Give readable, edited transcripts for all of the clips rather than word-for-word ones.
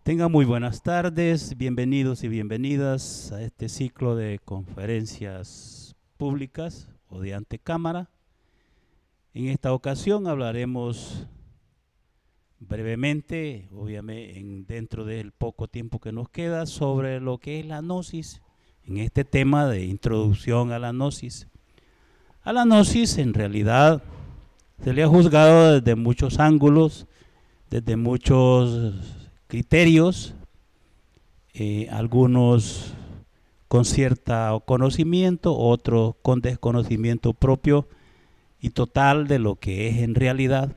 Tengan muy buenas tardes, bienvenidos y bienvenidas a este ciclo de conferencias públicas o de antecámara. En esta ocasión hablaremos brevemente, obviamente dentro del poco tiempo que nos queda, sobre lo que es la gnosis, en este tema de introducción a la gnosis. A la gnosis en realidad se le ha juzgado desde muchos ángulos, desde muchos criterios, algunos con cierto conocimiento, otros con desconocimiento propio y total de lo que es en realidad.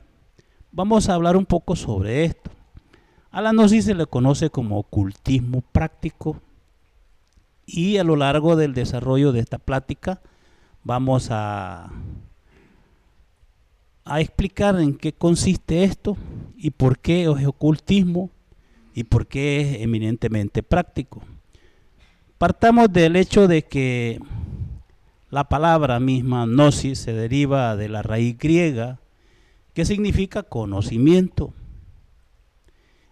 Vamos a hablar un poco sobre esto. A la gnosis se le conoce como ocultismo práctico y a lo largo del desarrollo de esta plática vamos a explicar en qué consiste esto y por qué es ocultismo y por qué es eminentemente práctico. Partamos del hecho de que la palabra misma gnosis se deriva de la raíz griega que significa conocimiento.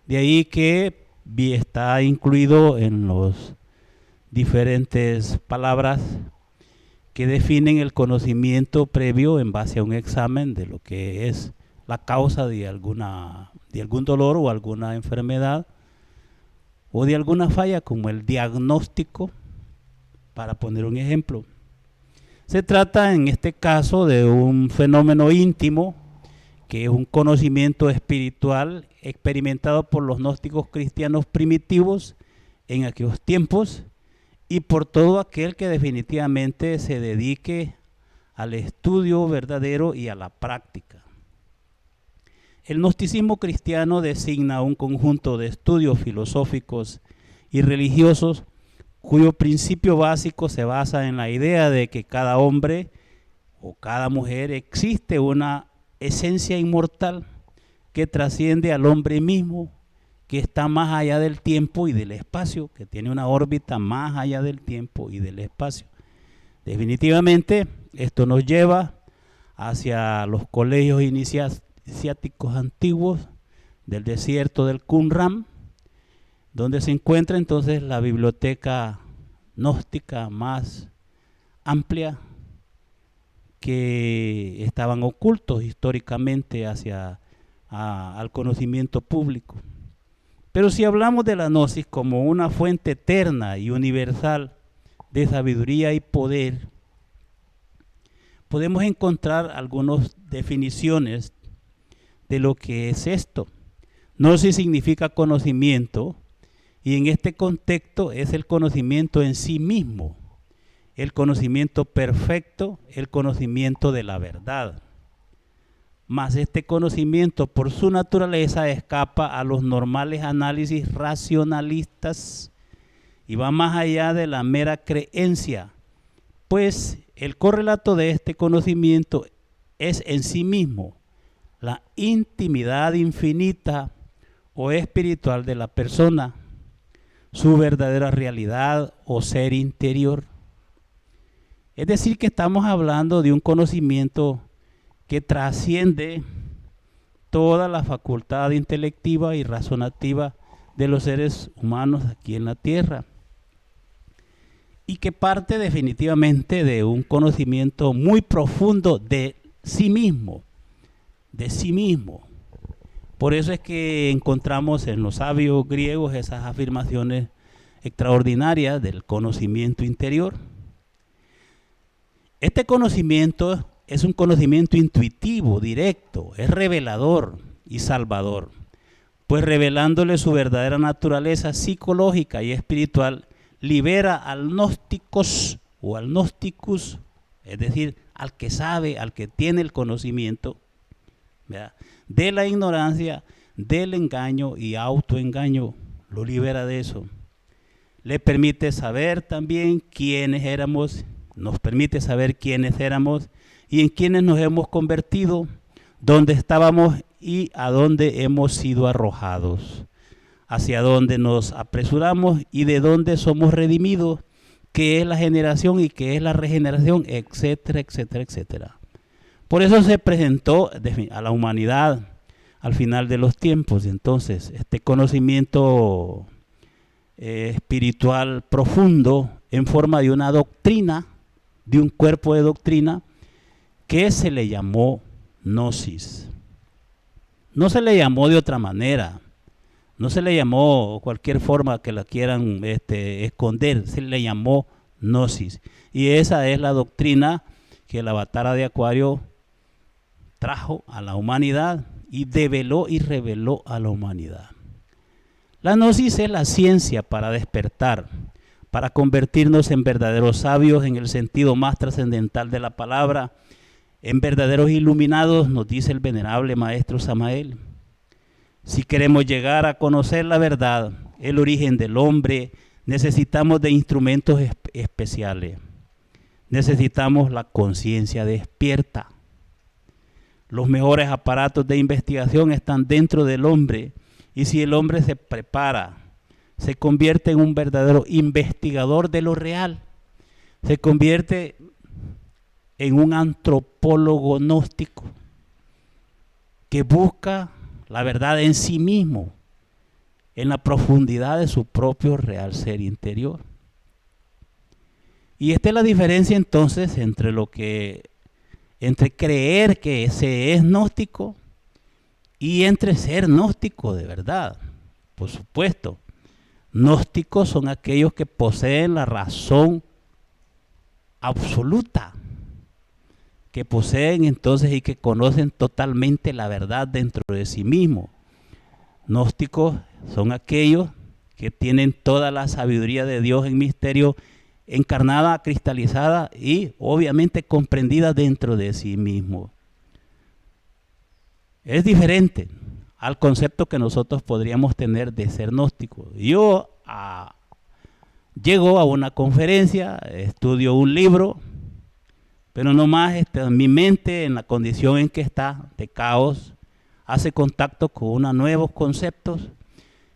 De ahí que está incluido en las diferentes palabras que definen el conocimiento previo en base a un examen de lo que es la causa de algún dolor o alguna enfermedad o de alguna falla, como el diagnóstico, para poner un ejemplo. Se trata en este caso de un fenómeno íntimo, que es un conocimiento espiritual experimentado por los gnósticos cristianos primitivos en aquellos tiempos y por todo aquel que definitivamente se dedique al estudio verdadero y a la práctica. El gnosticismo cristiano designa un conjunto de estudios filosóficos y religiosos cuyo principio básico se basa en la idea de que cada hombre o cada mujer existe una esencia inmortal que trasciende al hombre mismo, que está más allá del tiempo y del espacio, que tiene una órbita más allá del tiempo y del espacio. Definitivamente esto nos lleva hacia los colegios iniciáticos antiguos del desierto del Qumran, donde se encuentra entonces la biblioteca gnóstica más amplia, que estaban ocultos históricamente al conocimiento público. Pero si hablamos de la gnosis como una fuente eterna y universal de sabiduría y poder, podemos encontrar algunas definiciones de lo que es esto. Gnosis significa conocimiento y en este contexto es el conocimiento en sí mismo, el conocimiento perfecto, el conocimiento de la verdad. Mas este conocimiento por su naturaleza escapa a los normales análisis racionalistas y va más allá de la mera creencia, pues el correlato de este conocimiento es en sí mismo la intimidad infinita o espiritual de la persona, su verdadera realidad o ser interior. Es decir, que estamos hablando de un conocimiento que trasciende toda la facultad intelectiva y razonativa de los seres humanos aquí en la tierra y que parte definitivamente de un conocimiento muy profundo de sí mismo, Por eso es que encontramos en los sabios griegos esas afirmaciones extraordinarias del conocimiento interior. Este conocimiento es un conocimiento intuitivo, directo, es revelador y salvador, pues revelándole su verdadera naturaleza psicológica y espiritual, libera al gnósticos o al gnosticus, es decir, al que sabe, al que tiene el conocimiento, ¿verdad?, de la ignorancia, del engaño y autoengaño, lo libera de eso. Le permite saber también quiénes éramos, nos permite saber quiénes éramos y en quiénes nos hemos convertido, dónde estábamos y a dónde hemos sido arrojados, hacia dónde nos apresuramos y de dónde somos redimidos, qué es la generación y qué es la regeneración, etcétera, etcétera, etcétera. Por eso se presentó a la humanidad al final de los tiempos. Entonces, este conocimiento espiritual profundo en forma de una doctrina, de un cuerpo de doctrina, que se le llamó gnosis. No se le llamó de otra manera, no se le llamó cualquier forma que la quieran esconder, se le llamó gnosis. Y esa es la doctrina que el Avatar de Acuario trajo a la humanidad y develó y reveló a la humanidad. La gnosis es la ciencia para despertar, para convertirnos en verdaderos sabios en el sentido más trascendental de la palabra, en verdaderos iluminados, nos dice el venerable maestro Samael. Si queremos llegar a conocer la verdad, el origen del hombre, necesitamos de instrumentos especiales. Necesitamos la conciencia despierta. Los mejores aparatos de investigación están dentro del hombre, y si el hombre se prepara, se convierte en un verdadero investigador de lo real, se convierte en un antropólogo gnóstico que busca la verdad en sí mismo, en la profundidad de su propio real ser interior. Y esta es la diferencia entonces entre creer que se es gnóstico y entre ser gnóstico de verdad. Por supuesto, gnósticos son aquellos que poseen la razón absoluta, que poseen entonces y que conocen totalmente la verdad dentro de sí mismo. Gnósticos son aquellos que tienen toda la sabiduría de Dios en misterio encarnada, cristalizada y obviamente comprendida dentro de sí mismo. Es diferente al concepto que nosotros podríamos tener de ser gnóstico. Yo llego a una conferencia, estudio un libro, pero nomás en mi mente, en la condición en que está, de caos, hace contacto con unos nuevos conceptos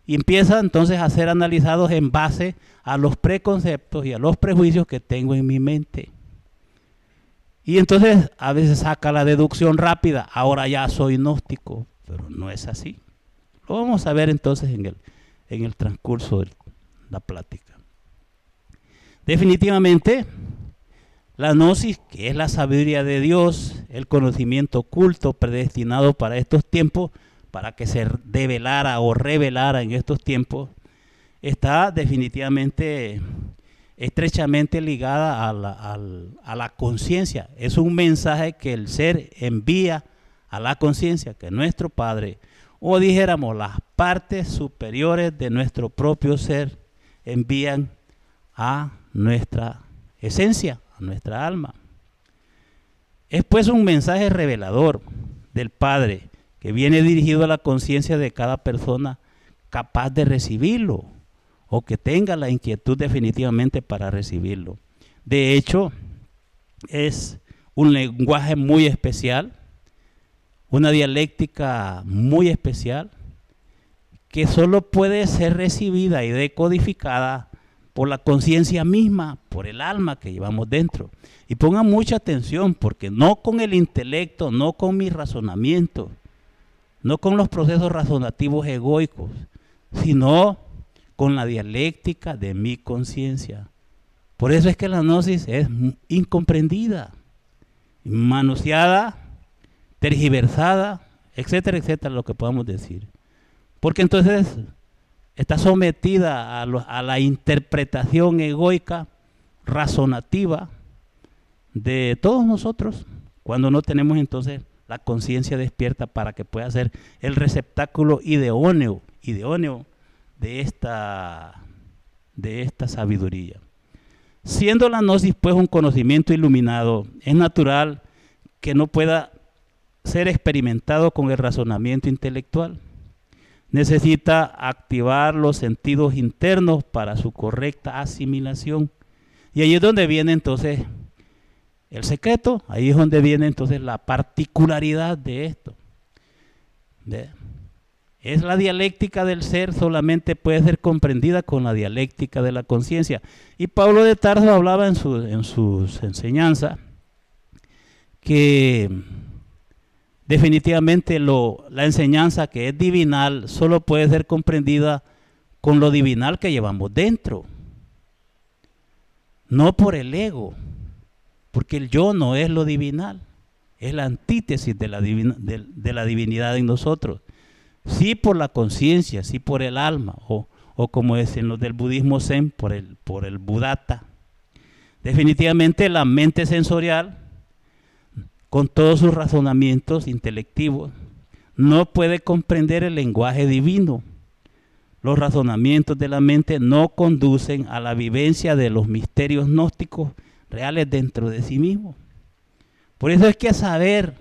y empieza entonces a ser analizados en base a los preconceptos y a los prejuicios que tengo en mi mente. Y entonces a veces saca la deducción rápida, ahora ya soy gnóstico, pero no es así. Lo vamos a ver entonces en el transcurso de la plática. Definitivamente, la gnosis, que es la sabiduría de Dios, el conocimiento oculto predestinado para estos tiempos, para que se develara o revelara en estos tiempos, está definitivamente estrechamente ligada a la conciencia. Es un mensaje que el ser envía a la conciencia, que nuestro Padre, o dijéramos las partes superiores de nuestro propio ser, envían a nuestra esencia, a nuestra alma. Es pues un mensaje revelador del Padre que viene dirigido a la conciencia de cada persona capaz de recibirlo o que tenga la inquietud definitivamente para recibirlo. De hecho, es un lenguaje muy especial, una dialéctica muy especial que solo puede ser recibida y decodificada por la conciencia misma, por el alma que llevamos dentro. Y pongan mucha atención, porque no con el intelecto, no con mi razonamiento, no con los procesos razonativos egoicos, sino con la dialéctica de mi conciencia. Por eso es que la gnosis es incomprendida, manoseada, tergiversada, etcétera, etcétera, lo que podamos decir. Porque entonces está sometida a la interpretación egoica, razonativa de todos nosotros, cuando no tenemos entonces la conciencia despierta para que pueda ser el receptáculo idóneo de esta sabiduría. Siendo la gnosis pues un conocimiento iluminado, es natural que no pueda ser experimentado con el razonamiento intelectual. Necesita activar los sentidos internos para su correcta asimilación. Y ahí es donde viene entonces el secreto, ahí es donde viene entonces la particularidad de esto. Es la dialéctica del ser, solamente puede ser comprendida con la dialéctica de la conciencia. Y Pablo de Tarso hablaba en sus enseñanzas que definitivamente la enseñanza que es divinal solo puede ser comprendida con lo divinal que llevamos dentro, no por el ego, porque el yo no es lo divinal, es la antítesis de la divinidad en nosotros. Sí por la conciencia, sí por el alma, o como dicen los del budismo zen, por el buddhata. Definitivamente la mente sensorial, con todos sus razonamientos intelectivos, no puede comprender el lenguaje divino. Los razonamientos de la mente no conducen a la vivencia de los misterios gnósticos reales dentro de sí mismo. Por eso hay que saber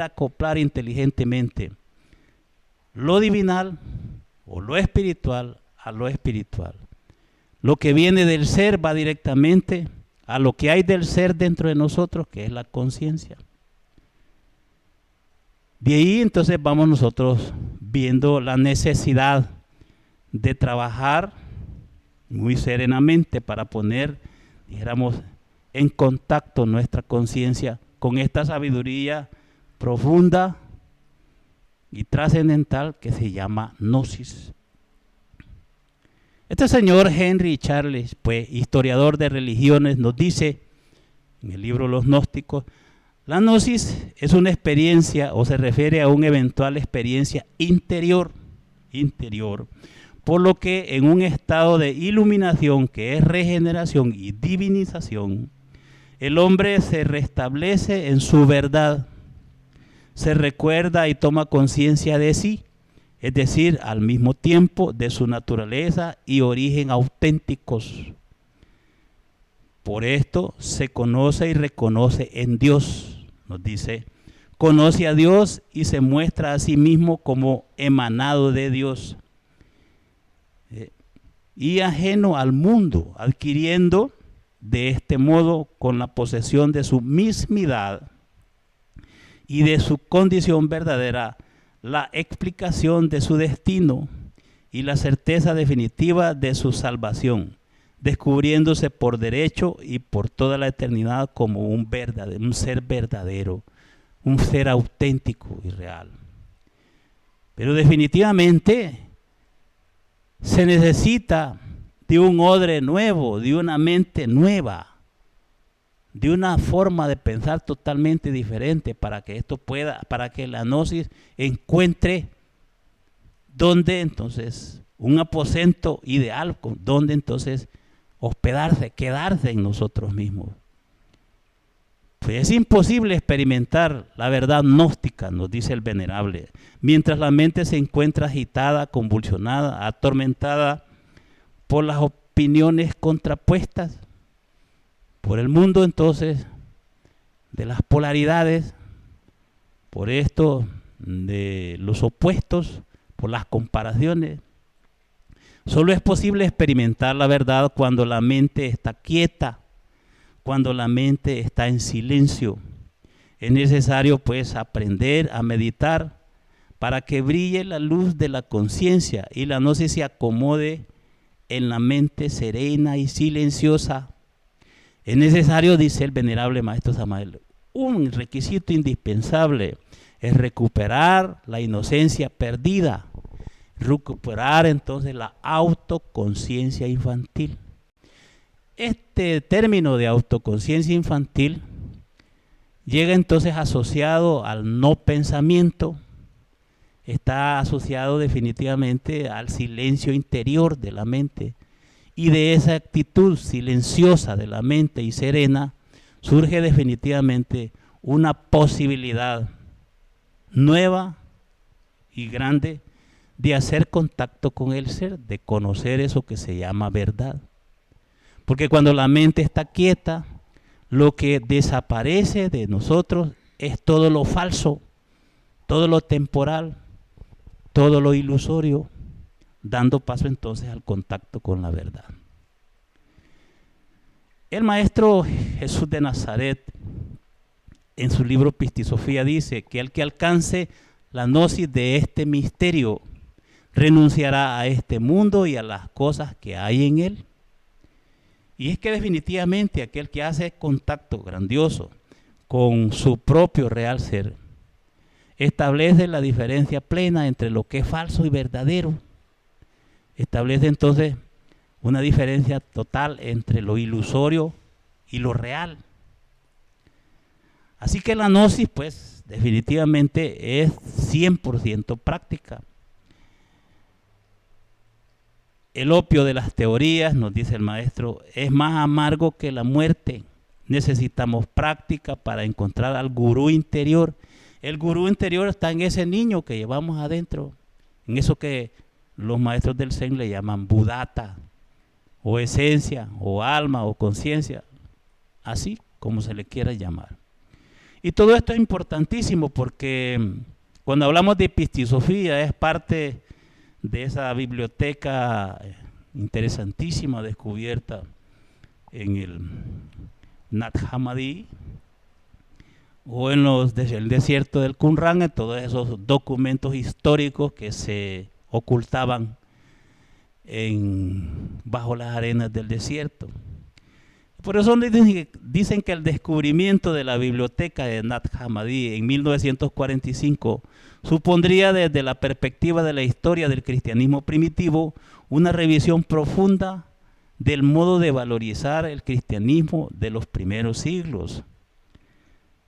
acoplar inteligentemente lo divinal o lo espiritual a lo espiritual. Lo que viene del ser va directamente a lo que hay del ser dentro de nosotros, que es la conciencia. De ahí entonces vamos nosotros viendo la necesidad de trabajar muy serenamente para poner, dijéramos, en contacto nuestra conciencia con esta sabiduría profunda y trascendental que se llama gnosis. Este señor Henry Charles, pues historiador de religiones, nos dice en el libro Los Gnósticos, la gnosis es una experiencia o se refiere a una eventual experiencia interior, por lo que en un estado de iluminación que es regeneración y divinización, el hombre se restablece en su verdad, se recuerda y toma conciencia de sí, es decir, al mismo tiempo de su naturaleza y origen auténticos. Por esto se conoce y reconoce en Dios, nos dice, conoce a Dios y se muestra a sí mismo como emanado de Dios y ajeno al mundo, adquiriendo de este modo, con la posesión de su mismidad y de su condición verdadera, la explicación de su destino y la certeza definitiva de su salvación, descubriéndose por derecho y por toda la eternidad como un ser verdadero, un ser auténtico y real. Pero definitivamente se necesita de un odre nuevo, de una mente nueva, de una forma de pensar totalmente diferente para que esto pueda, para que la gnosis encuentre donde entonces un aposento ideal, donde entonces hospedarse, quedarse en nosotros mismos. Pues es imposible experimentar la verdad gnóstica, nos dice el venerable, mientras la mente se encuentra agitada, convulsionada, atormentada por las opiniones contrapuestas, por el mundo entonces de las polaridades, por esto de los opuestos, por las comparaciones. Solo es posible experimentar la verdad cuando la mente está quieta, cuando la mente está en silencio. Es necesario pues aprender a meditar para que brille la luz de la conciencia y la gnosis se acomode en la mente serena y silenciosa. Es necesario, dice el venerable maestro Samael, un requisito indispensable es recuperar la inocencia perdida, recuperar entonces la autoconciencia infantil. Este término de autoconciencia infantil llega entonces asociado al no pensamiento, está asociado definitivamente al silencio interior de la mente, y de esa actitud silenciosa de la mente y serena surge definitivamente una posibilidad nueva y grande de hacer contacto con el ser, de conocer eso que se llama verdad. Porque cuando la mente está quieta, lo que desaparece de nosotros es todo lo falso, todo lo temporal, todo lo ilusorio, dando paso entonces al contacto con la verdad. El maestro Jesús de Nazaret, en su libro Pistisofía, dice que el que alcance la gnosis de este misterio renunciará a este mundo y a las cosas que hay en él. Y es que definitivamente aquel que hace contacto grandioso con su propio real ser, establece la diferencia plena entre lo que es falso y verdadero. Establece entonces una diferencia total entre lo ilusorio y lo real. Así que la gnosis, pues, definitivamente es 100% práctica. El opio de las teorías, nos dice el maestro, es más amargo que la muerte. Necesitamos práctica para encontrar al gurú interior. El gurú interior está en ese niño que llevamos adentro, en eso que los maestros del Zen le llaman Buddhata, o esencia, o alma, o conciencia, así como se le quiera llamar. Y todo esto es importantísimo porque cuando hablamos de epistisofía es parte de esa biblioteca interesantísima descubierta en el Nag Hammadi o en el desierto del Qumran, en todos esos documentos históricos que se ocultaban bajo las arenas del desierto. Por eso dicen que el descubrimiento de la biblioteca de Nag Hammadi en 1945 supondría desde la perspectiva de la historia del cristianismo primitivo una revisión profunda del modo de valorizar el cristianismo de los primeros siglos.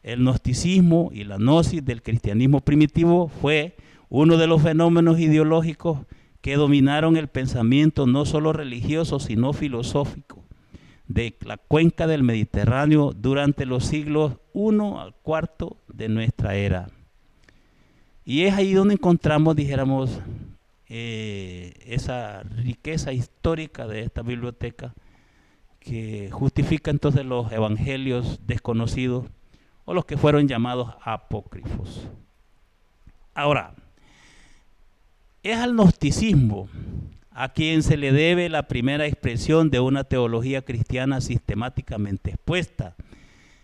El gnosticismo y la gnosis del cristianismo primitivo fue uno de los fenómenos ideológicos que dominaron el pensamiento no solo religioso sino filosófico de la cuenca del Mediterráneo durante los siglos I al IV de nuestra era. Y es ahí donde encontramos, dijéramos, esa riqueza histórica de esta biblioteca que justifica entonces los evangelios desconocidos o los que fueron llamados apócrifos. Ahora, es al gnosticismo a quien se le debe la primera expresión de una teología cristiana sistemáticamente expuesta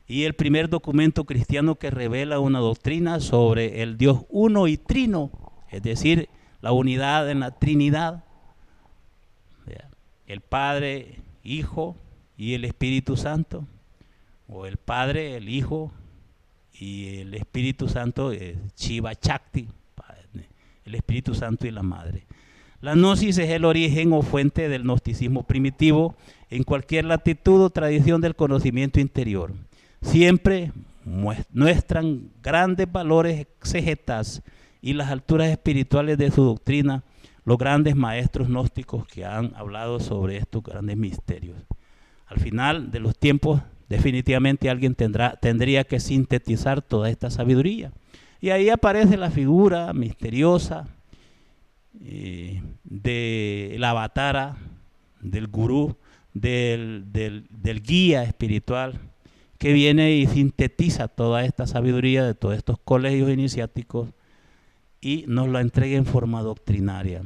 y el primer documento cristiano que revela una doctrina sobre el Dios uno y trino, es decir, la unidad en la Trinidad, el Padre, Hijo y el Espíritu Santo, o el Padre, el Hijo y el Espíritu Santo, Shiva Shakti, el Espíritu Santo y la Madre. La gnosis es el origen o fuente del gnosticismo primitivo en cualquier latitud o tradición del conocimiento interior. Siempre muestran grandes valores exegetas y las alturas espirituales de su doctrina los grandes maestros gnósticos que han hablado sobre estos grandes misterios. Al final de los tiempos, definitivamente alguien tendría que sintetizar toda esta sabiduría. Y ahí aparece la figura misteriosa del avatara, del gurú, del guía espiritual que viene y sintetiza toda esta sabiduría de todos estos colegios iniciáticos y nos la entrega en forma doctrinaria.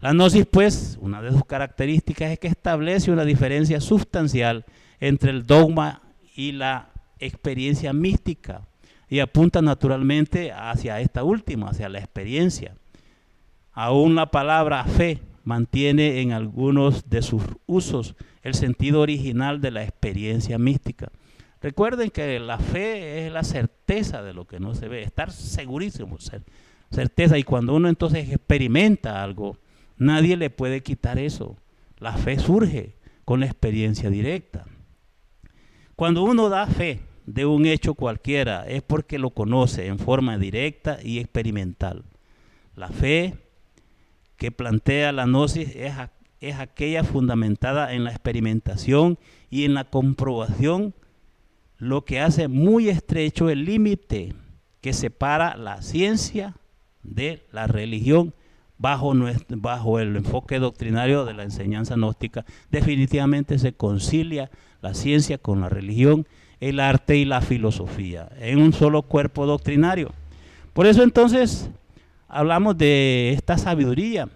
La gnosis, pues, una de sus características es que establece una diferencia sustancial entre el dogma y la experiencia mística y apunta naturalmente hacia esta última, hacia la experiencia. Aún la palabra fe mantiene en algunos de sus usos el sentido original de la experiencia mística. Recuerden que la fe es la certeza de lo que no se ve, estar segurísimo, certeza. Y cuando uno entonces experimenta algo, nadie le puede quitar eso. La fe surge con la experiencia directa. Cuando uno da fe de un hecho cualquiera es porque lo conoce en forma directa y experimental. La fe que plantea la gnosis es aquella fundamentada en la experimentación y en la comprobación, lo que hace muy estrecho el límite que separa la ciencia de la religión bajo el enfoque doctrinario de la enseñanza gnóstica. Definitivamente se concilia la ciencia con la religión, el arte y la filosofía en un solo cuerpo doctrinario. Por eso entonces hablamos de esta sabiduría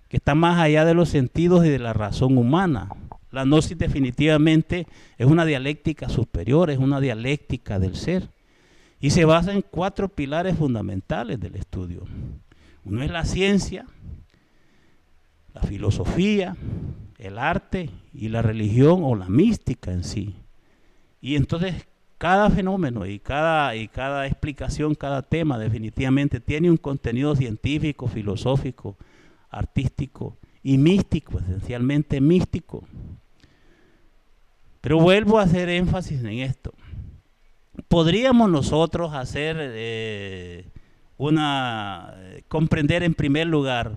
que está más allá de los sentidos y de la razón humana. La gnosis definitivamente es una dialéctica superior, es una dialéctica del ser y se basa en 4 pilares fundamentales del estudio. Uno es la ciencia, la filosofía, el arte y la religión o la mística en sí. Y entonces cada fenómeno y cada explicación, cada tema definitivamente tiene un contenido científico, filosófico, artístico y místico, esencialmente místico. Pero vuelvo a hacer énfasis en esto. Podríamos nosotros hacer comprender en primer lugar,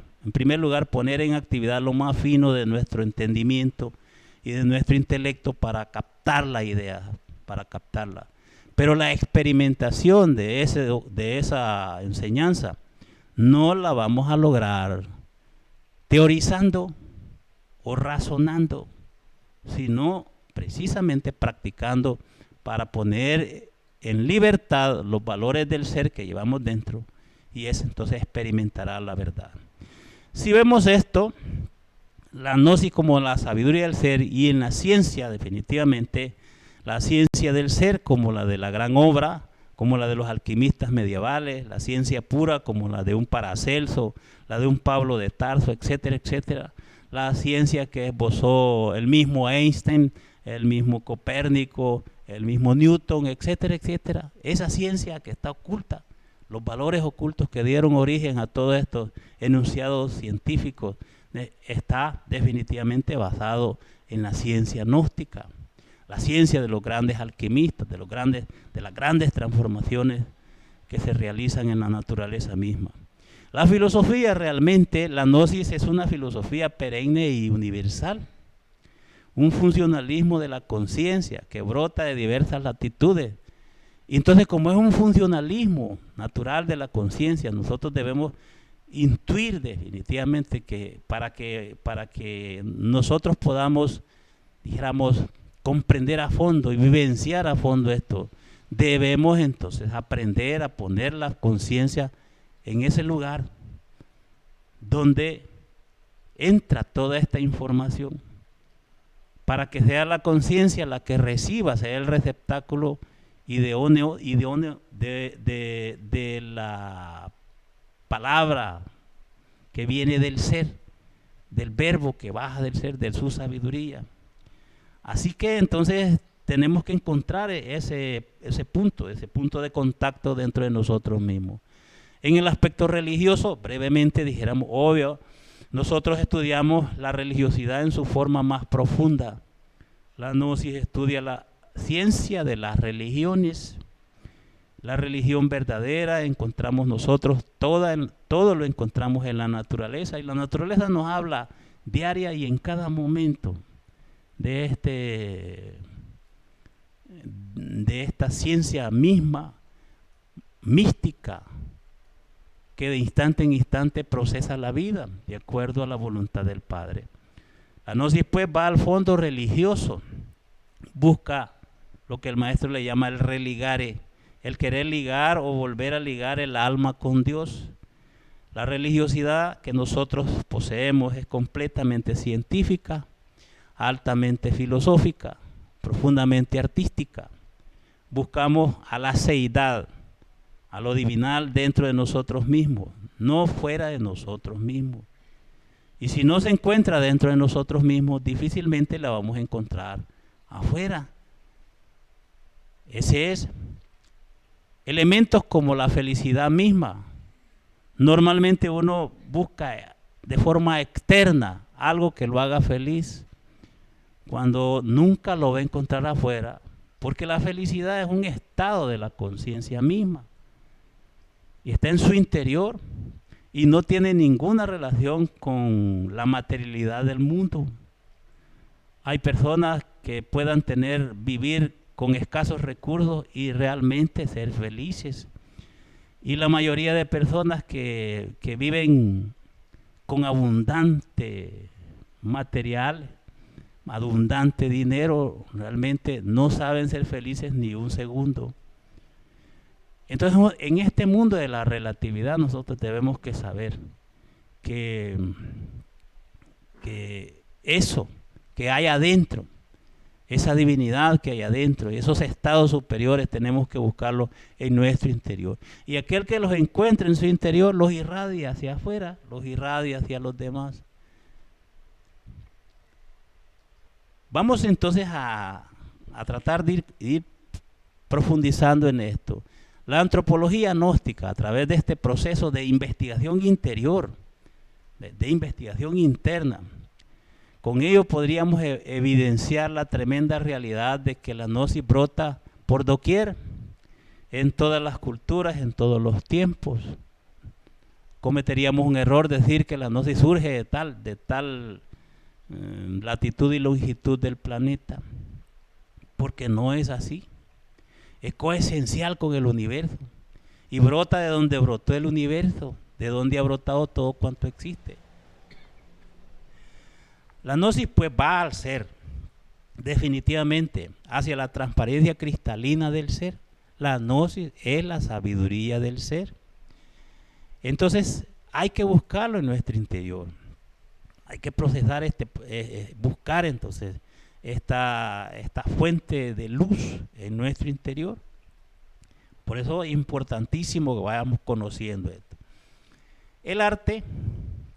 poner en actividad lo más fino de nuestro entendimiento y de nuestro intelecto para captar la idea, para captarla. Pero la experimentación de esa enseñanza no la vamos a lograr teorizando o razonando, sino precisamente practicando para poner en libertad los valores del ser que llevamos dentro, y ese entonces experimentará la verdad. Si vemos esto, la gnosis como la sabiduría del ser, y en la ciencia definitivamente, la ciencia del ser como la de la gran obra, como la de los alquimistas medievales, la ciencia pura como la de un Paracelso, la de un Pablo de Tarso, etcétera, etcétera. La ciencia que esbozó el mismo Einstein, el mismo Copérnico, el mismo Newton, etcétera, etcétera. Esa ciencia que está oculta, los valores ocultos que dieron origen a todos estos enunciados científicos, está definitivamente basado en la ciencia gnóstica, la ciencia de los grandes alquimistas, de las grandes transformaciones que se realizan en la naturaleza misma. La filosofía realmente, la gnosis es una filosofía perenne y universal, un funcionalismo de la conciencia que brota de diversas latitudes. Y entonces, como es un funcionalismo natural de la conciencia, nosotros debemos intuir definitivamente que para que nosotros podamos, dijéramos, comprender a fondo y vivenciar a fondo esto, debemos entonces aprender a poner la conciencia en ese lugar donde entra toda esta información, para que sea la conciencia la que reciba, sea el receptáculo idóneo de la palabra que viene del ser, del verbo que baja del ser, de su sabiduría. Así que entonces tenemos que encontrar ese punto de contacto dentro de nosotros mismos. En el aspecto religioso, brevemente dijéramos, obvio, nosotros estudiamos la religiosidad en su forma más profunda. La gnosis estudia la ciencia de las religiones, la religión verdadera. Encontramos nosotros, todo lo encontramos en la naturaleza, y la naturaleza nos habla diaria y en cada momento de esta ciencia misma, mística, que de instante en instante procesa la vida de acuerdo a la voluntad del Padre. La gnosis pues va al fondo religioso, busca lo que el maestro le llama el religare, el querer ligar o volver a ligar el alma con Dios. La religiosidad que nosotros poseemos es completamente científica, altamente filosófica, profundamente artística. Buscamos a la seidad, a lo divinal dentro de nosotros mismos, no fuera de nosotros mismos. Y si no se encuentra dentro de nosotros mismos, difícilmente la vamos a encontrar afuera. Ese es. Elementos como la felicidad misma. Normalmente uno busca de forma externa algo que lo haga feliz, cuando nunca lo va a encontrar afuera, porque la felicidad es un estado de la conciencia misma y está en su interior y no tiene ninguna relación con la materialidad del mundo. Hay personas que puedan vivir con escasos recursos y realmente ser felices, y la mayoría de personas que viven con abundante material, abundante dinero, realmente no saben ser felices ni un segundo. Entonces, en este mundo de la relatividad, nosotros debemos que saber que eso que hay adentro, esa divinidad que hay adentro y esos estados superiores, tenemos que buscarlos en nuestro interior. Y aquel que los encuentre en su interior los irradia hacia afuera, los irradia hacia los demás. Vamos entonces a tratar de ir profundizando en esto. La antropología gnóstica, a través de este proceso de investigación interior, de investigación interna, con ello podríamos evidenciar la tremenda realidad de que la gnosis brota por doquier, en todas las culturas, en todos los tiempos. Cometeríamos un error decir que la gnosis surge de tal latitud y longitud del planeta, porque no es así. Es coesencial con el universo y brota de donde brotó el universo, de donde ha brotado todo cuanto existe. La gnosis pues va al ser, definitivamente, hacia la transparencia cristalina del ser. La gnosis es la sabiduría del ser. Entonces hay que buscarlo en nuestro interior. Hay que procesar, buscar entonces esta fuente de luz en nuestro interior. Por eso es importantísimo que vayamos conociendo esto. El arte,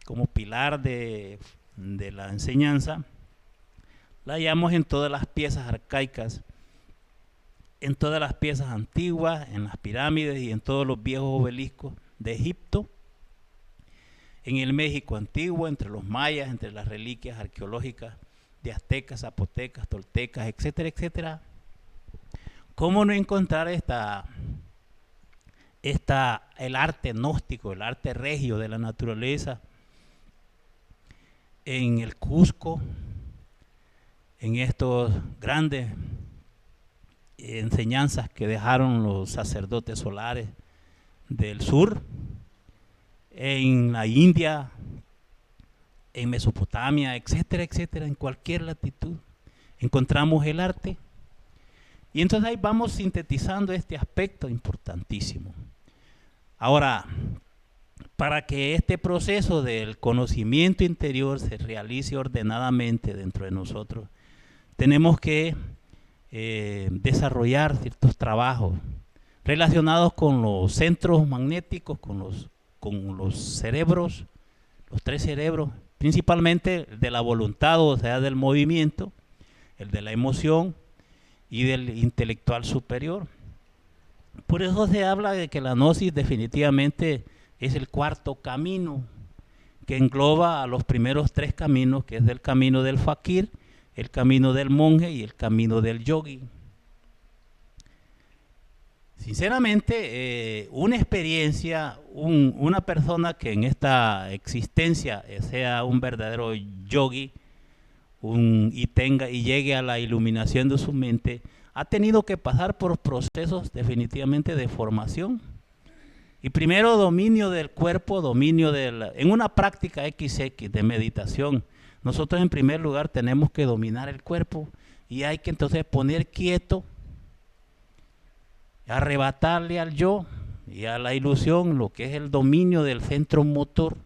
como pilar de la enseñanza, la hallamos en todas las piezas arcaicas, en todas las piezas antiguas, en las pirámides y en todos los viejos obeliscos de Egipto, en el México antiguo, entre los mayas, entre las reliquias arqueológicas de aztecas, zapotecas, toltecas, etcétera, etcétera. ¿Cómo no encontrar el arte gnóstico, el arte regio de la naturaleza en el Cusco, en estos grandes enseñanzas que dejaron los sacerdotes solares del sur, en la India, en Mesopotamia, etcétera, etcétera, en cualquier latitud encontramos el arte? Y entonces ahí vamos sintetizando este aspecto importantísimo. Ahora, para que este proceso del conocimiento interior se realice ordenadamente dentro de nosotros, tenemos que desarrollar ciertos trabajos relacionados con los centros magnéticos, con los cerebros, los tres cerebros, principalmente el de la voluntad, o sea, del movimiento, el de la emoción y del intelectual superior. Por eso se habla de que la gnosis definitivamente es el cuarto camino, que engloba a los primeros tres caminos, que es el camino del fakir, el camino del monje y el camino del yogi. Sinceramente, una experiencia, una persona que en esta existencia sea un verdadero yogi y llegue a la iluminación de su mente, ha tenido que pasar por procesos definitivamente de formación. Y primero dominio del cuerpo, en una práctica XX de meditación, nosotros en primer lugar tenemos que dominar el cuerpo y hay que entonces poner quieto, arrebatarle al yo y a la ilusión lo que es el dominio del centro motor,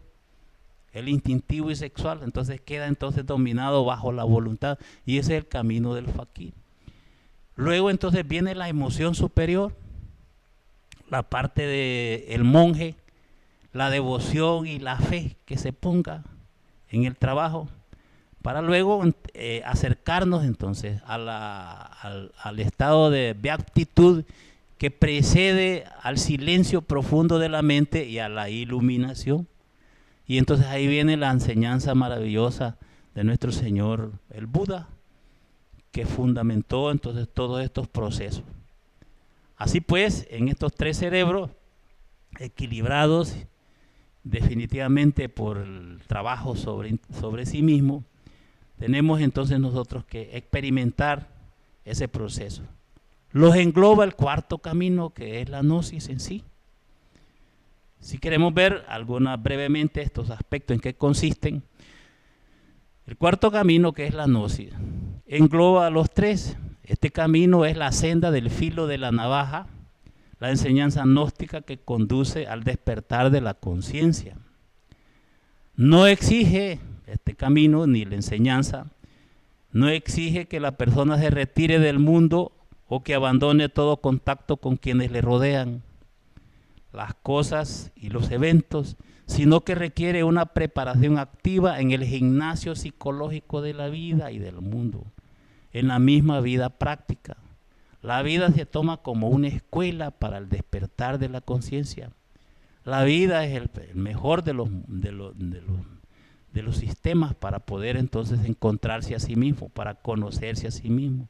el instintivo y sexual. Entonces queda entonces dominado bajo la voluntad y ese es el camino del fakir. Luego entonces viene la emoción superior, la parte del monje, la devoción y la fe que se ponga en el trabajo, para luego acercarnos entonces al estado de beatitud que precede al silencio profundo de la mente y a la iluminación. Y entonces ahí viene la enseñanza maravillosa de nuestro Señor, el Buda, que fundamentó entonces todos estos procesos. Así pues, en estos tres cerebros equilibrados definitivamente por el trabajo sobre sí mismo, tenemos entonces nosotros que experimentar ese proceso. Los engloba el cuarto camino, que es la gnosis en sí. Si queremos ver brevemente estos aspectos en qué consisten, el cuarto camino, que es la gnosis, engloba a los tres. Este camino es la senda del filo de la navaja, la enseñanza gnóstica que conduce al despertar de la conciencia. No exige este camino ni la enseñanza, no exige que la persona se retire del mundo o que abandone todo contacto con quienes le rodean, las cosas y los eventos, sino que requiere una preparación activa en el gimnasio psicológico de la vida y del mundo, en la misma vida práctica. La vida se toma como una escuela para el despertar de la conciencia. La vida es el mejor de los sistemas para poder entonces encontrarse a sí mismo, para conocerse a sí mismo.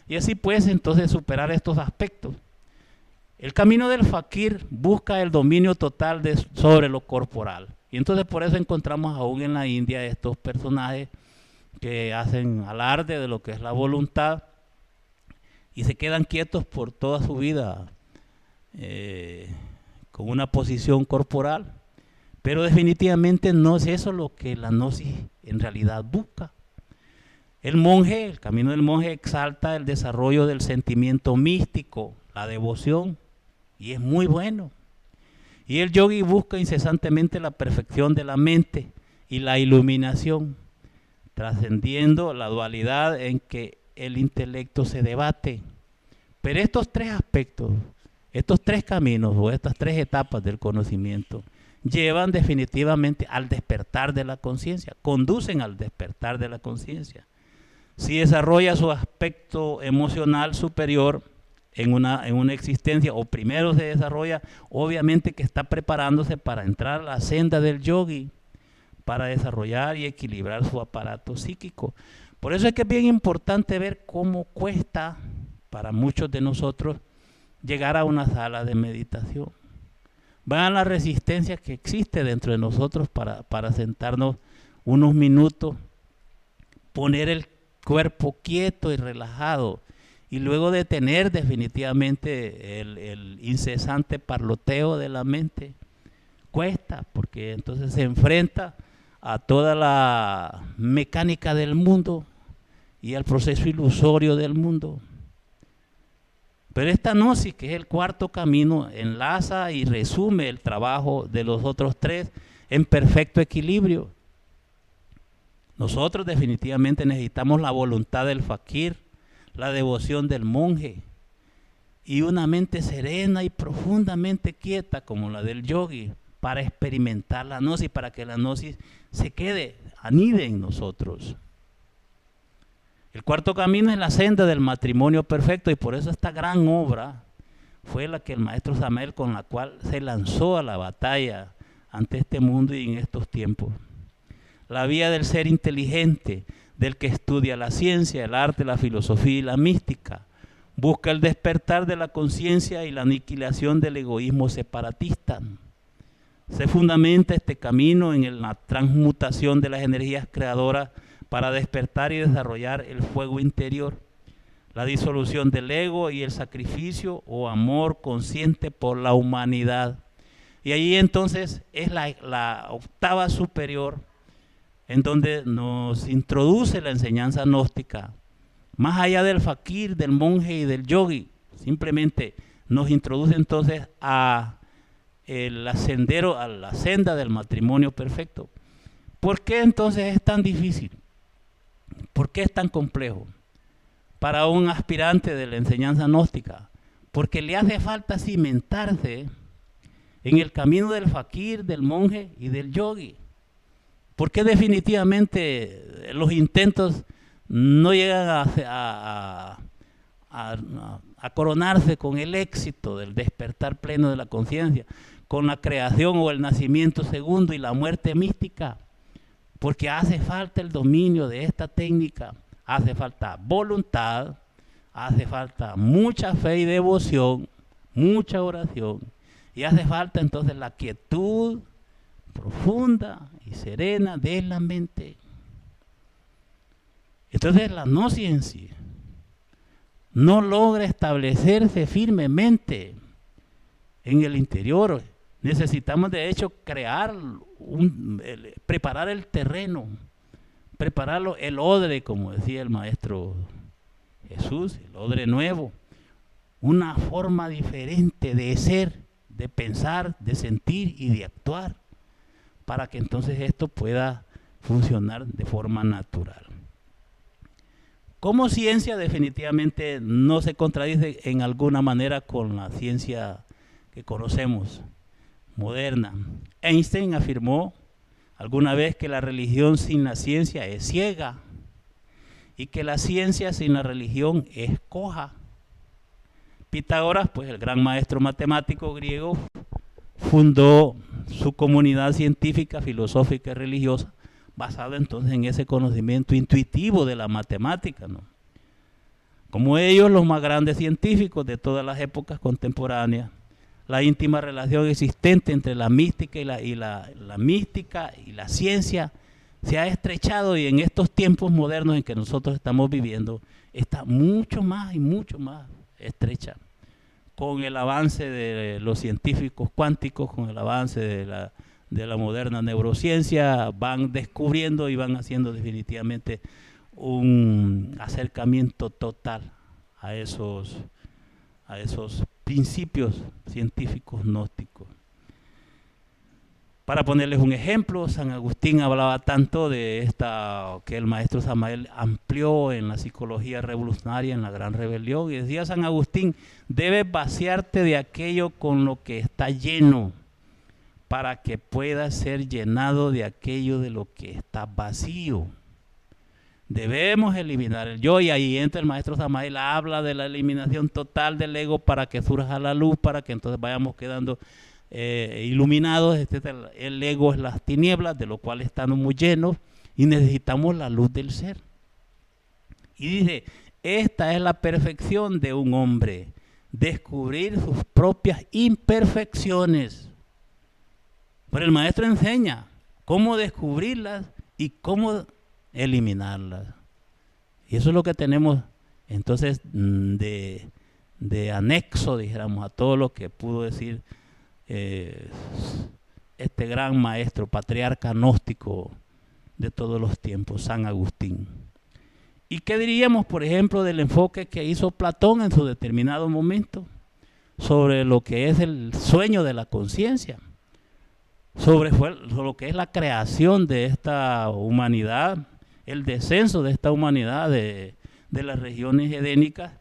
Y así pues entonces superar estos aspectos. El camino del fakir busca el dominio total sobre lo corporal. Y entonces por eso encontramos aún en la India estos personajes que hacen alarde de lo que es la voluntad y se quedan quietos por toda su vida con una posición corporal. Pero definitivamente no es eso lo que la gnosis en realidad busca. El monje, el camino del monje exalta el desarrollo del sentimiento místico, la devoción, y es muy bueno. Y el yogi busca incesantemente la perfección de la mente y la iluminación, trascendiendo la dualidad en que el intelecto se debate. Pero estos tres aspectos, estos tres caminos o estas tres etapas del conocimiento llevan definitivamente al despertar de la conciencia, conducen al despertar de la conciencia. Si desarrolla su aspecto emocional superior en una existencia, o primero se desarrolla, obviamente que está preparándose para entrar a la senda del yogi, para desarrollar y equilibrar su aparato psíquico. Por eso es que es bien importante ver cómo cuesta para muchos de nosotros llegar a una sala de meditación. Vean la resistencia que existe dentro de nosotros para sentarnos unos minutos, poner el cuerpo quieto y relajado y luego detener definitivamente el incesante parloteo de la mente. Cuesta, porque entonces se enfrenta a toda la mecánica del mundo y al proceso ilusorio del mundo. Pero esta gnosis, que es el cuarto camino, enlaza y resume el trabajo de los otros tres en perfecto equilibrio. Nosotros definitivamente necesitamos la voluntad del fakir, la devoción del monje y una mente serena y profundamente quieta como la del yogi para experimentar la gnosis, para que la gnosis se quede, anide en nosotros. El cuarto camino es la senda del matrimonio perfecto y por eso esta gran obra fue la que el maestro Samael, con la cual se lanzó a la batalla ante este mundo y en estos tiempos. La vía del ser inteligente, del que estudia la ciencia, el arte, la filosofía y la mística, busca el despertar de la conciencia y la aniquilación del egoísmo separatista. Se fundamenta este camino en la transmutación de las energías creadoras para despertar y desarrollar el fuego interior, la disolución del ego y el sacrificio o amor consciente por la humanidad. Y ahí entonces es la octava superior en donde nos introduce la enseñanza gnóstica, más allá del fakir, del monje y del yogi, simplemente nos introduce entonces a la senda del matrimonio perfecto. ¿Por qué entonces es tan difícil? ¿Por qué es tan complejo para un aspirante de la enseñanza gnóstica? Porque le hace falta cimentarse en el camino del fakir, del monje y del yogi. Porque definitivamente los intentos no llegan a coronarse con el éxito del despertar pleno de la conciencia, con la creación o el nacimiento segundo y la muerte mística, porque hace falta el dominio de esta técnica, hace falta voluntad, hace falta mucha fe y devoción, mucha oración, y hace falta entonces la quietud profunda y serena de la mente. Entonces la gnosis en sí no logra establecerse firmemente en el interior. Necesitamos de hecho preparar el terreno, prepararlo, el odre, como decía el maestro Jesús, el odre nuevo, una forma diferente de ser, de pensar, de sentir y de actuar, para que entonces esto pueda funcionar de forma natural. Como ciencia definitivamente no se contradice en alguna manera con la ciencia que conocemos, moderna. Einstein afirmó alguna vez que la religión sin la ciencia es ciega y que la ciencia sin la religión es coja. Pitágoras, pues el gran maestro matemático griego, fundó su comunidad científica, filosófica y religiosa, basada entonces en ese conocimiento intuitivo de la matemática, ¿no? Como ellos, los más grandes científicos de todas las épocas contemporáneas, la íntima relación existente entre la mística la mística y la ciencia se ha estrechado, y en estos tiempos modernos en que nosotros estamos viviendo está mucho más y mucho más estrecha. Con el avance de los científicos cuánticos, con el avance de la moderna neurociencia, van descubriendo y van haciendo definitivamente un acercamiento total a esos principios científicos gnósticos. Para ponerles un ejemplo, San Agustín hablaba tanto de esta que el maestro Samael amplió en la psicología revolucionaria, en la Gran Rebelión, y decía San Agustín: debes vaciarte de aquello con lo que está lleno, para que puedas ser llenado de aquello de lo que está vacío. Debemos eliminar el yo, y ahí entra el maestro Samael, habla de la eliminación total del ego para que surja la luz, para que entonces vayamos quedando iluminados. El ego es las tinieblas, de lo cual estamos muy llenos, y necesitamos la luz del ser. Y dice, esta es la perfección de un hombre, descubrir sus propias imperfecciones. Pero el maestro enseña cómo descubrirlas y cómo eliminarlas. Y eso es lo que tenemos entonces de anexo, dijéramos, a todo lo que pudo decir este gran maestro, patriarca gnóstico de todos los tiempos, San Agustín. ¿Y qué diríamos, por ejemplo, del enfoque que hizo Platón en su determinado momento sobre lo que es el sueño de la conciencia, sobre lo que es la creación de esta humanidad, el descenso de esta humanidad de las regiones edénicas,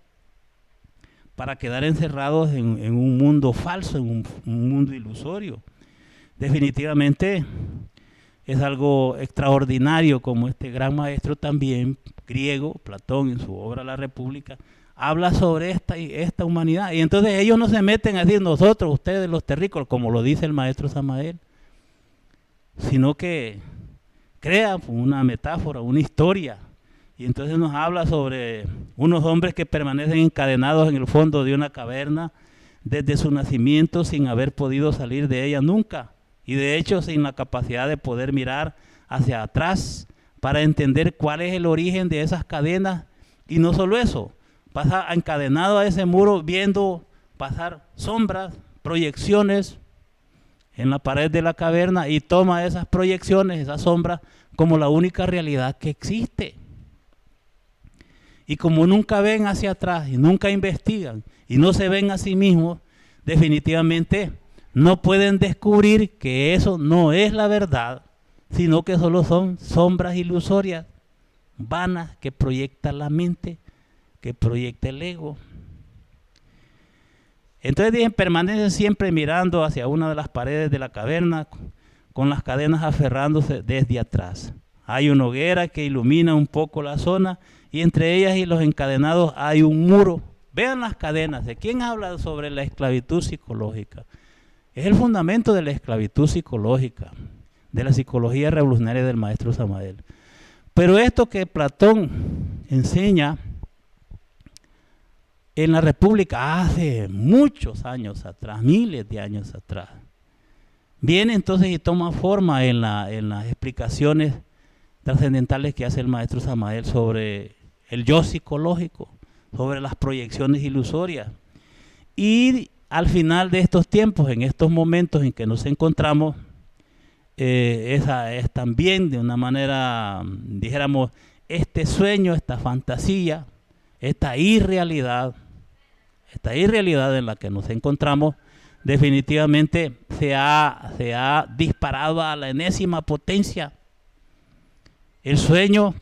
para quedar encerrados en un mundo falso, en un mundo ilusorio? Definitivamente es algo extraordinario como este gran maestro también griego, Platón, en su obra La República, habla sobre esta humanidad. Y entonces ellos no se meten a decir nosotros, ustedes los terrícolas, como lo dice el maestro Samael, sino que crea una metáfora, una historia. Y entonces nos habla sobre unos hombres que permanecen encadenados en el fondo de una caverna desde su nacimiento, sin haber podido salir de ella nunca, y de hecho sin la capacidad de poder mirar hacia atrás para entender cuál es el origen de esas cadenas. Y no solo eso, pasa encadenado a ese muro viendo pasar sombras, proyecciones en la pared de la caverna, y toma esas proyecciones, esas sombras, como la única realidad que existe. Y como nunca ven hacia atrás y nunca investigan y no se ven a sí mismos, definitivamente no pueden descubrir que eso no es la verdad, sino que solo son sombras ilusorias, vanas, que proyecta la mente, que proyecta el ego. Entonces dicen, permanecen siempre mirando hacia una de las paredes de la caverna, con las cadenas aferrándose desde atrás. Hay una hoguera que ilumina un poco la zona, y entre ellas y los encadenados hay un muro. Vean las cadenas. ¿De quién habla sobre la esclavitud psicológica? Es el fundamento de la esclavitud psicológica, de la psicología revolucionaria del maestro Samael. Pero esto que Platón enseña en la República hace muchos años atrás, miles de años atrás, viene entonces y toma forma en las explicaciones trascendentales que hace el maestro Samael sobre el yo psicológico, sobre las proyecciones ilusorias. Y al final de estos tiempos, en estos momentos en que nos encontramos, esa es también de una manera, dijéramos, este sueño, esta fantasía, esta irrealidad en la que nos encontramos, definitivamente se ha disparado a la enésima potencia. El sueño,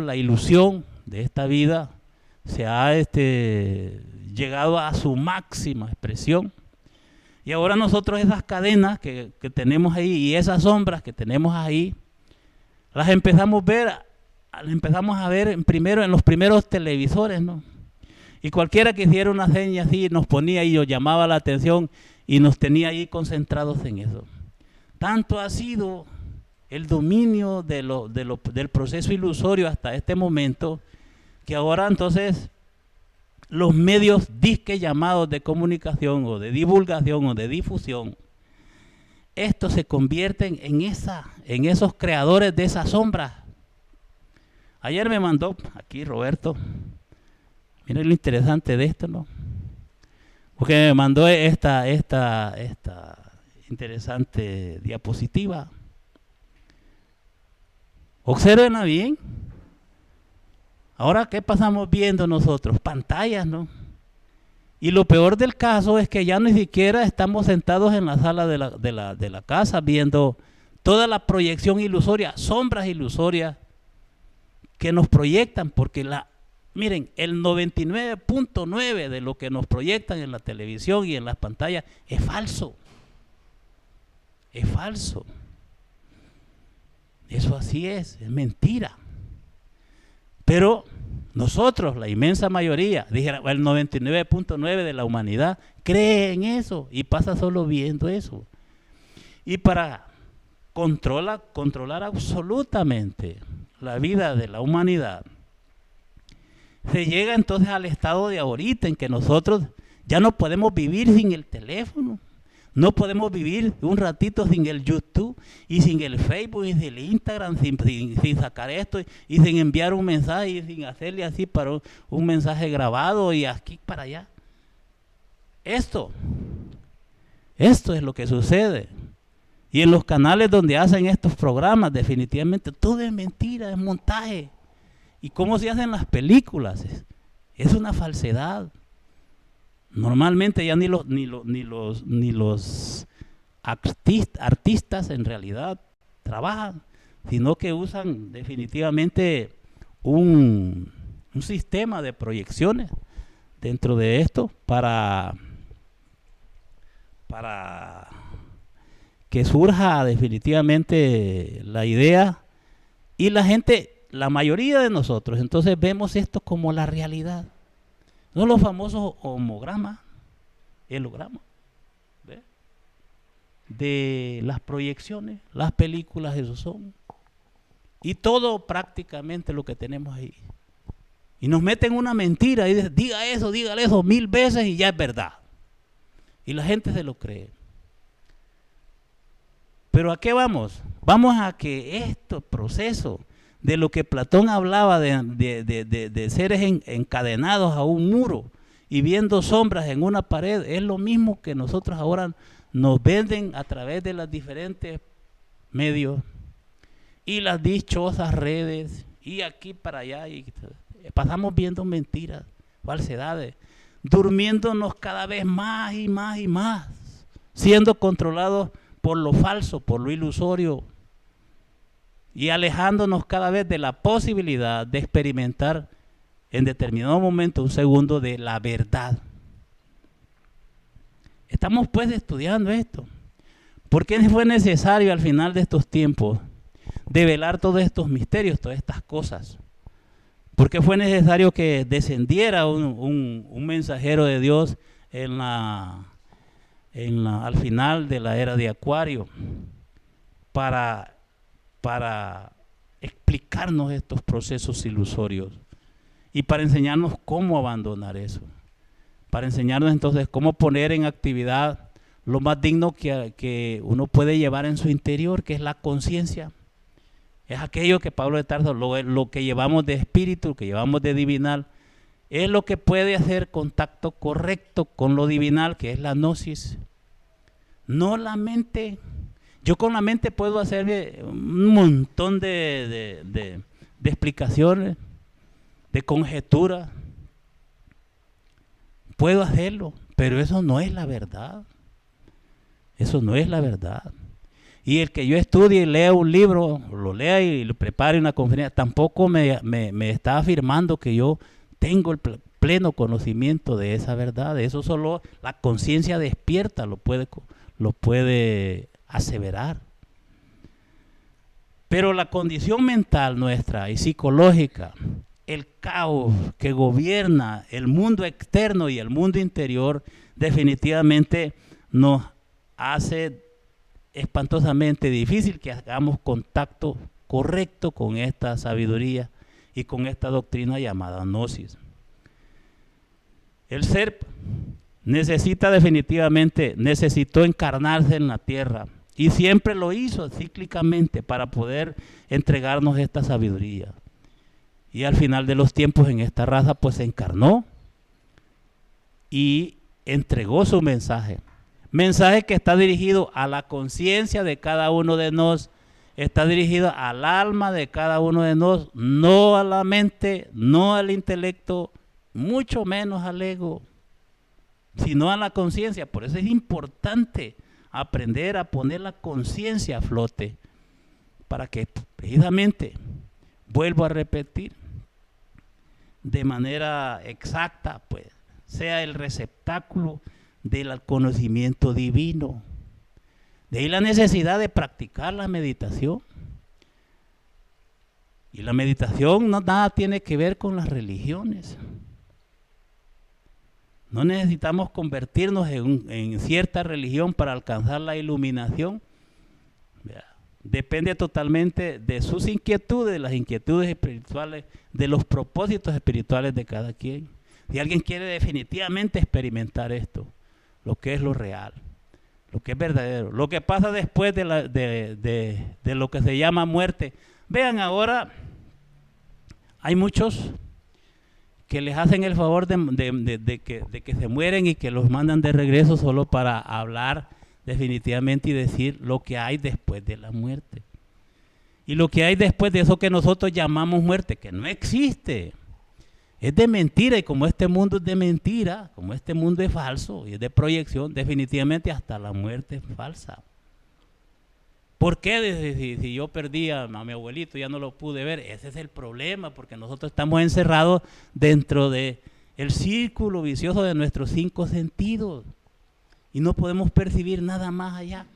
la ilusión de esta vida se ha llegado a su máxima expresión. Y ahora nosotros esas cadenas que tenemos ahí y esas sombras que tenemos ahí, las empezamos a ver primero en los primeros televisores, ¿no? Y cualquiera que hiciera una seña así nos ponía y nos llamaba la atención y nos tenía ahí concentrados en eso. Tanto ha sido el dominio del proceso ilusorio hasta este momento, que ahora entonces los medios disque llamados de comunicación o de divulgación o de difusión, estos se convierten en esos creadores de esas sombras. Ayer me mandó aquí Roberto, miren lo interesante de esto, ¿no? Porque me mandó esta interesante diapositiva. Obsérvenla bien. Ahora, ¿qué pasamos viendo nosotros? Pantallas, ¿no? Y lo peor del caso es que ya ni siquiera estamos sentados en la sala de la casa viendo toda la proyección ilusoria, sombras ilusorias que nos proyectan, porque miren, el 99.9 de lo que nos proyectan en la televisión y en las pantallas es falso. Es falso. Eso así es mentira. Pero nosotros, la inmensa mayoría, dijera, el 99.9 de la humanidad cree en eso y pasa solo viendo eso. Y para controlar absolutamente la vida de la humanidad, se llega entonces al estado de ahorita en que nosotros ya no podemos vivir sin el teléfono. No podemos vivir un ratito sin el YouTube y sin el Facebook y sin el Instagram, sin sacar esto y sin enviar un mensaje y sin hacerle así para un mensaje grabado y aquí para allá. Esto es lo que sucede. Y en los canales donde hacen estos programas, definitivamente todo es mentira, es montaje. ¿Y cómo se hacen las películas? Es una falsedad. Normalmente ya ni los artistas en realidad trabajan, sino que usan definitivamente un sistema de proyecciones dentro de esto para que surja definitivamente la idea y la gente, la mayoría de nosotros, entonces vemos esto como la realidad. No los famosos homogramas, hologramas, ¿ve? De las proyecciones, las películas, eso son. Y todo prácticamente lo que tenemos ahí. Y nos meten una mentira y dicen, dígale eso 1000 veces y ya es verdad. Y la gente se lo cree. Pero ¿a qué vamos? Vamos a que este proceso de lo que Platón hablaba de seres encadenados a un muro y viendo sombras en una pared, es lo mismo que nosotros ahora nos venden a través de los diferentes medios y las dichosas redes y aquí para allá y pasamos viendo mentiras, falsedades, durmiéndonos cada vez más y más y más, siendo controlados por lo falso, por lo ilusorio, y alejándonos cada vez de la posibilidad de experimentar en determinado momento, un segundo, de la verdad. Estamos pues estudiando esto. ¿Por qué fue necesario al final de estos tiempos develar todos estos misterios, todas estas cosas? ¿Por qué fue necesario que descendiera un mensajero de Dios al final de la era de Acuario para explicarnos estos procesos ilusorios y para enseñarnos cómo abandonar eso, para enseñarnos entonces cómo poner en actividad lo más digno que uno puede llevar en su interior, que es la conciencia. Es aquello que Pablo de Tarso, lo que llevamos de espíritu, lo que llevamos de divinal, es lo que puede hacer contacto correcto con lo divinal, que es la gnosis. No la mente. Yo con la mente puedo hacer un montón de explicaciones, de conjeturas. Puedo hacerlo, pero eso no es la verdad. Eso no es la verdad. Y el que yo estudie y lea un libro, lo lea y lo prepare una conferencia, tampoco me está afirmando que yo tengo el pleno conocimiento de esa verdad. Eso solo la conciencia despierta lo puede aseverar. Pero la condición mental nuestra y psicológica el caos que gobierna el mundo externo y el mundo interior definitivamente nos hace espantosamente difícil que hagamos contacto correcto con esta sabiduría y con esta doctrina llamada gnosis. El ser necesitó encarnarse en la tierra y siempre lo hizo cíclicamente para poder entregarnos esta sabiduría. Y al final de los tiempos en esta raza pues se encarnó y entregó su mensaje. Mensaje que está dirigido a la conciencia de cada uno de nosotros, está dirigido al alma de cada uno de nosotros, no a la mente, no al intelecto, mucho menos al ego, sino a la conciencia. Por eso es importante aprender a poner la conciencia a flote, para que precisamente, vuelvo a repetir, de manera exacta, pues, sea el receptáculo del conocimiento divino. De ahí la necesidad de practicar la meditación. Y la meditación nada tiene que ver con las religiones. No necesitamos convertirnos en cierta religión para alcanzar la iluminación. Depende totalmente de sus inquietudes, de las inquietudes espirituales, de los propósitos espirituales de cada quien. Si alguien quiere definitivamente experimentar esto, lo que es lo real, lo que es verdadero, lo que pasa después de lo que se llama muerte. Vean, ahora hay muchos que les hacen el favor de que se mueren y que los mandan de regreso solo para hablar definitivamente y decir lo que hay después de la muerte. Y lo que hay después de eso que nosotros llamamos muerte, que no existe, es de mentira. Y como este mundo es de mentira, como este mundo es falso y es de proyección, definitivamente hasta la muerte es falsa. ¿Por qué? Si yo perdí a mi abuelito, ya no lo pude ver. Ese es el problema, porque nosotros estamos encerrados dentro del círculo vicioso de nuestros 5 sentidos y no podemos percibir nada más allá.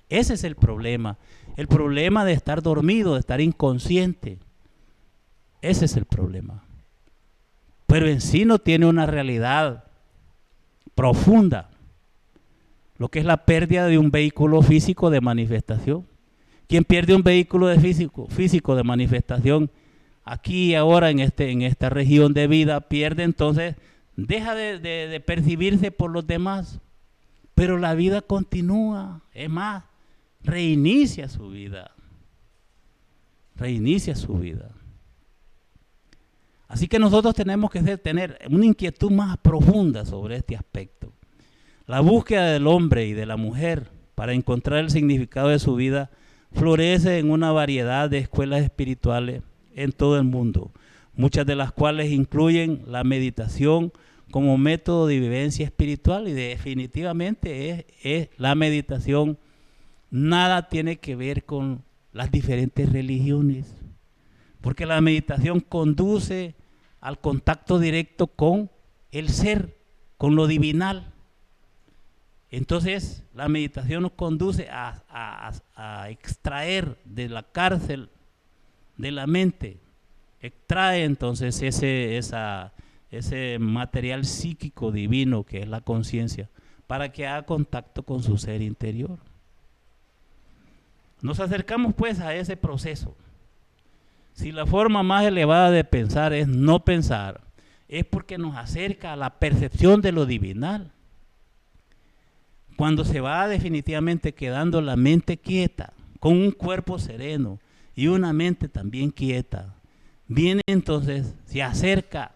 Ese es el problema de estar dormido, de estar inconsciente. Ese es el problema. Pero en sí no tiene una realidad profunda, lo que es la pérdida de un vehículo físico de manifestación. Quien pierde un vehículo físico de manifestación aquí y ahora en esta región de vida, pierde, entonces deja de percibirse por los demás, pero la vida continúa. Es más, reinicia su vida. Así que nosotros tenemos que tener una inquietud más profunda sobre este aspecto. La búsqueda del hombre y de la mujer para encontrar el significado de su vida florece en una variedad de escuelas espirituales en todo el mundo, muchas de las cuales incluyen la meditación como método de vivencia espiritual, y definitivamente es la meditación. Nada tiene que ver con las diferentes religiones, porque la meditación conduce al contacto directo con el ser, con lo divinal. Entonces la meditación nos conduce a extraer de la cárcel de la mente, extrae entonces ese material psíquico divino que es la conciencia, para que haga contacto con su ser interior. Nos acercamos pues a ese proceso. Si la forma más elevada de pensar es no pensar, es porque nos acerca a la percepción de lo divinal. Cuando se va definitivamente quedando la mente quieta, con un cuerpo sereno y una mente también quieta, viene entonces, se acerca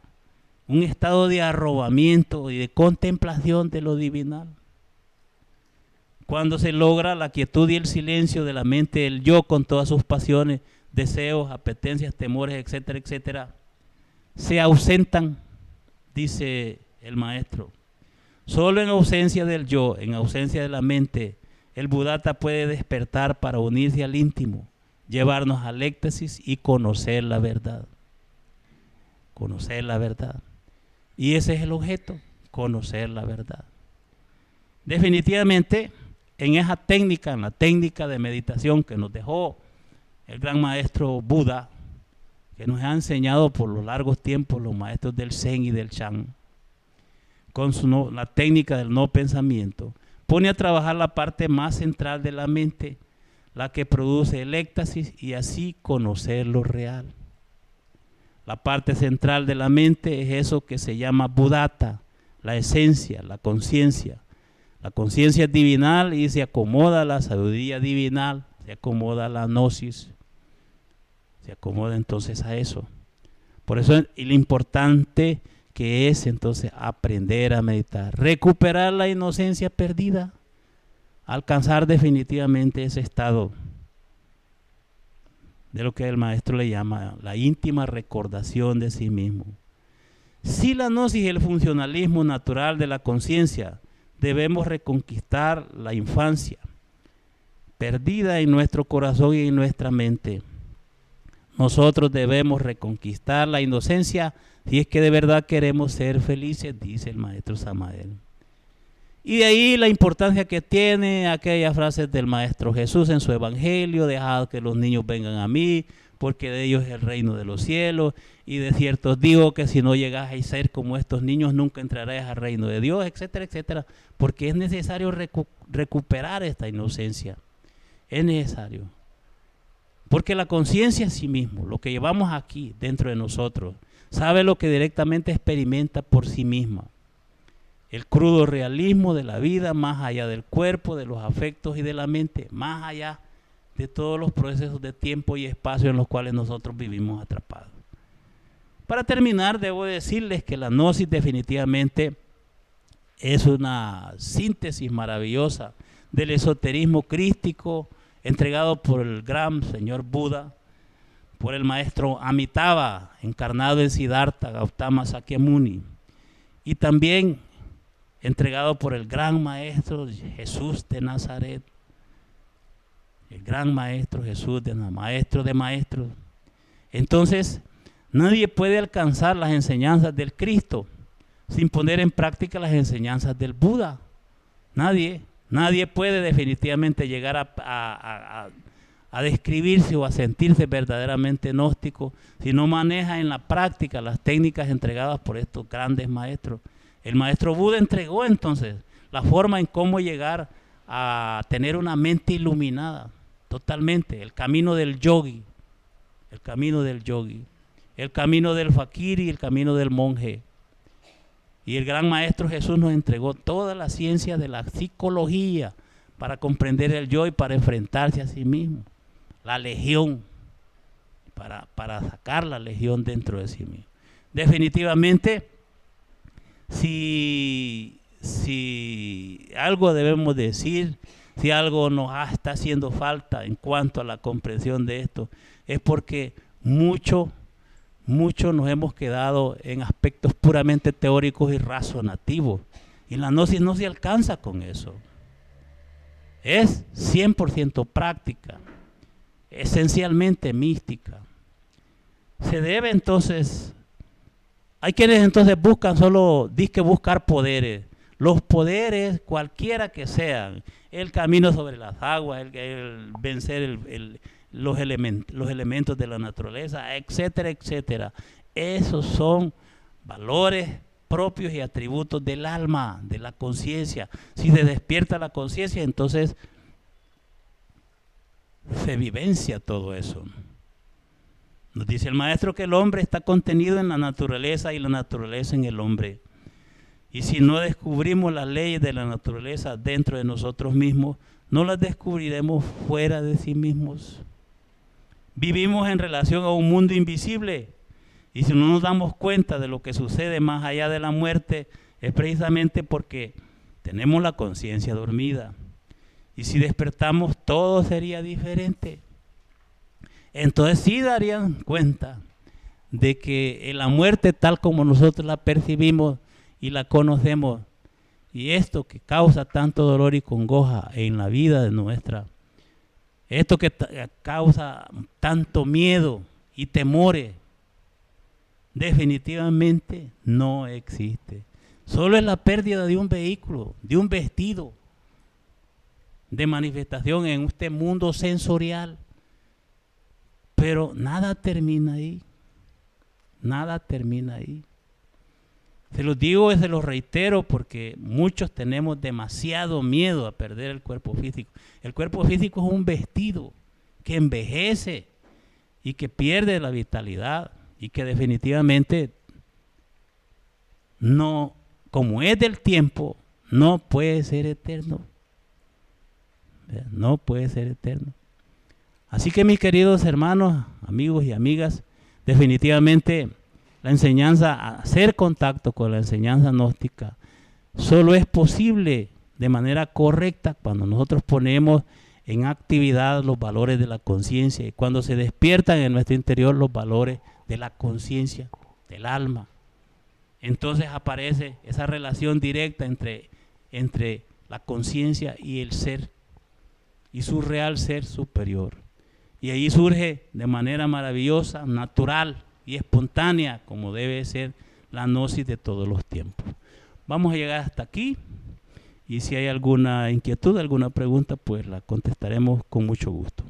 un estado de arrobamiento y de contemplación de lo divinal. Cuando se logra la quietud y el silencio de la mente, el yo con todas sus pasiones, deseos, apetencias, temores, etcétera, etcétera, se ausentan, dice el maestro. Solo en ausencia del yo, en ausencia de la mente, el Buddhata puede despertar para unirse al íntimo, llevarnos al éxtasis y conocer la verdad. Conocer la verdad. Y ese es el objeto, conocer la verdad. Definitivamente, en esa técnica, en la técnica de meditación que nos dejó el gran maestro Buda, que nos han enseñado por los largos tiempos los maestros del Zen y del Chan, con la técnica del no pensamiento, pone a trabajar la parte más central de la mente, la que produce el éxtasis y así conocer lo real. La parte central de la mente es eso que se llama Buddhata, la esencia, la conciencia. La conciencia es divinal y se acomoda a la sabiduría divinal, se acomoda a la gnosis, se acomoda entonces a eso. Por eso es lo importante que es entonces aprender a meditar, recuperar la inocencia perdida, alcanzar definitivamente ese estado de lo que el maestro le llama la íntima recordación de sí mismo. Si la gnosis es el funcionalismo natural de la conciencia, debemos reconquistar la infancia perdida en nuestro corazón y en nuestra mente. Nosotros debemos reconquistar la inocencia si es que de verdad queremos ser felices, dice el maestro Samael. Y de ahí la importancia que tiene aquellas frases del maestro Jesús en su evangelio: dejad que los niños vengan a mí, porque de ellos es el reino de los cielos, y de cierto os digo que si no llegáis a ser como estos niños, nunca entraréis al reino de Dios, etcétera, etcétera, porque es necesario recuperar esta inocencia, es necesario, porque la conciencia en sí mismo, lo que llevamos aquí dentro de nosotros, sabe lo que directamente experimenta por sí misma. El crudo realismo de la vida, más allá del cuerpo, de los afectos y de la mente, más allá de todos los procesos de tiempo y espacio en los cuales nosotros vivimos atrapados. Para terminar, debo decirles que la gnosis definitivamente es una síntesis maravillosa del esoterismo crístico entregado por el gran señor Buda, por el maestro Amitabha, encarnado en Siddhartha Gautama Sakyamuni, y también entregado por el gran maestro Jesús de Nazaret, el gran maestro Jesús de Nazaret, maestro de maestros. Entonces, nadie puede alcanzar las enseñanzas del Cristo sin poner en práctica las enseñanzas del Buda. Nadie puede definitivamente llegar a describirse o a sentirse verdaderamente gnóstico si no maneja en la práctica las técnicas entregadas por estos grandes maestros. El maestro Buda entregó entonces la forma en cómo llegar a tener una mente iluminada totalmente, el camino del yogi, el camino del fakir y el camino del monje. Y el gran maestro Jesús nos entregó toda la ciencia de la psicología para comprender el yo y para enfrentarse a sí mismo, la legión, para sacar la legión dentro de sí mismo. Definitivamente, si algo debemos decir, si algo nos está haciendo falta en cuanto a la comprensión de esto, es porque mucho nos hemos quedado en aspectos puramente teóricos y razonativos. Y la gnosis no se alcanza con eso. Es 100% práctica, esencialmente mística. Se debe entonces... Hay quienes entonces buscan buscar poderes. Los poderes, cualquiera que sean, el camino sobre las aguas, el vencer los elementos de la naturaleza, etcétera, etcétera. Esos son valores propios y atributos del alma, de la conciencia. Si se despierta la conciencia, entonces se vivencia todo eso. Nos dice el maestro que el hombre está contenido en la naturaleza y la naturaleza en el hombre. Y si no descubrimos las leyes de la naturaleza dentro de nosotros mismos, no las descubriremos fuera de sí mismos. Vivimos en relación a un mundo invisible. Y si no nos damos cuenta de lo que sucede más allá de la muerte, es precisamente porque tenemos la conciencia dormida. Y si despertamos, todo sería diferente. Entonces sí darían cuenta de que la muerte tal como nosotros la percibimos y la conocemos, y esto que causa tanto dolor y congoja en la vida de nuestra, esto que causa tanto miedo y temores, definitivamente no existe. Solo es la pérdida de un vehículo, de un vestido de manifestación en este mundo sensorial. Pero nada termina ahí. Nada termina ahí. Se los digo y se los reitero porque muchos tenemos demasiado miedo a perder el cuerpo físico. El cuerpo físico es un vestido que envejece y que pierde la vitalidad y que definitivamente no, como es del tiempo, no puede ser eterno. No puede ser eterno. Así que mis queridos hermanos, amigos y amigas, definitivamente la enseñanza, hacer contacto con la enseñanza gnóstica, solo es posible de manera correcta cuando nosotros ponemos en actividad los valores de la conciencia y cuando se despiertan en nuestro interior los valores de la conciencia, del alma. Entonces aparece esa relación directa entre la conciencia y el ser y su real ser superior. Y ahí surge de manera maravillosa, natural y espontánea, como debe ser la gnosis de todos los tiempos. Vamos a llegar hasta aquí y si hay alguna inquietud, alguna pregunta, pues la contestaremos con mucho gusto.